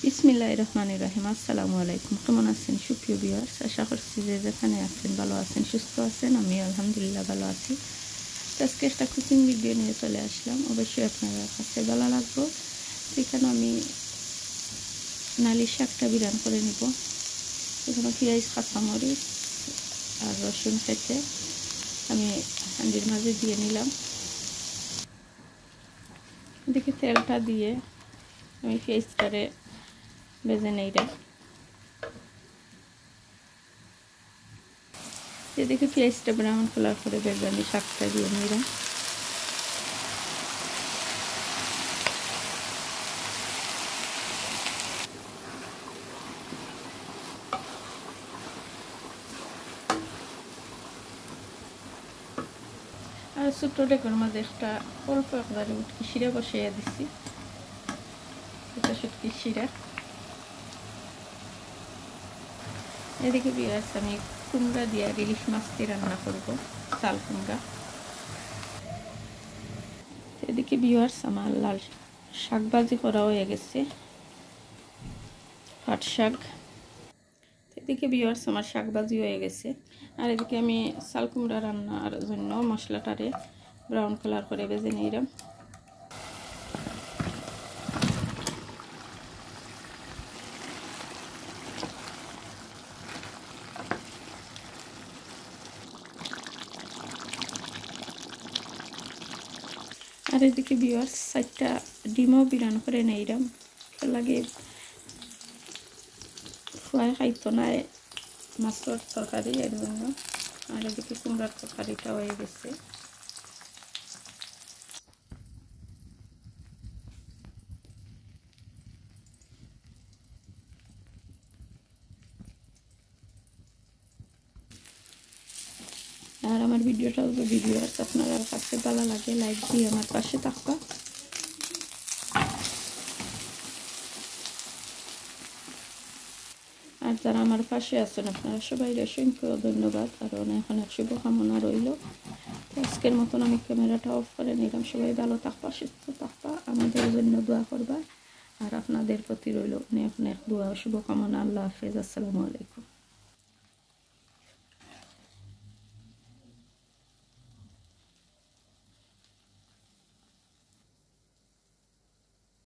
বিসমিল্লাহির রহমানির রহিম। আসসালামু আলাইকুম। কেমন আছেন সুপ্রিয় ভিউয়ার্স? আশা করছি যে যেখানে আছেন ভালো আছেন, সুস্থ আছেন। আমি আলহামদুলিল্লাহ ভালো আছি। আজকে একটা কুকিং ভিডিও নিয়ে চলে আসলাম, অবশ্যই আপনাদের কাছে ভালো লাগবে। সেখানে আমি নালি শাকটা বিরান করে নিব। এখানে পেঁয়াজ, কাঁচামরিচ আর রসুন কেটে আমি হাঁড়ির মাঝে দিয়ে নিলাম। এদিকে তেলটা দিয়ে আমি পেঁয়াজটারে ভেজে নেইলাম। এদিকে পেঁয়াজটা ব্রাউন কালার করে ভেজে আমি শাকটা দিয়ে নিলাম। আর ছোট্ট ডেকোর মাঝে একটা অল্প একবারে উটকি শিরা বসিয়ে দিচ্ছি। এটা শুটকি শিরা। এদিকে বিয়ার্স আমি কুমড়া দিয়ে ইলিশ মাছ দিয়ে রান্না করব, চাল কুমড়া। এদিকে বিয়ার্স আমার লাল শাক ভাজি করা হয়ে গেছে, পাট শাক। এদিকে বিয়ার্স আমার শাক ভাজি হয়ে গেছে। আর এদিকে আমি চাল কুমড়া রান্নার জন্য মশলাটারে ব্রাউন কালার করে ভেজে নিলাম। আর এদিকে ভিউয়ার্স 4টা ডিমও বিরান করে নিলাম, লাগে ফ্রাই খাইতো না মাছের তরকারি, এর জন্য। আর এদিকে কুমড়ার তরকারিটা হয়ে গেছে। আর আমার ভিডিওটা যদি ভিউয়ার্স আপনারা কাছে ভালো লাগে, লাইক দিয়ে আমার পাশে থাকবা। আর যারা আমার পাশে আছেন আপনারা সবাই অসংখ্য ধন্যবাদ আর অনেক অনেক শুভকামনা রইল। আজকের মতন আমি ক্যামেরাটা অফ করে নিলাম। সবাই ভালো থাকবা, সুস্থ থাকবা, আমাদের জন্য দোয়া করবা। আর আপনাদের প্রতি রইল অনেক অনেক দোয়া ও শুভকামনা। আল্লাহ হাফেজ। আসসালামু আলাইকুম।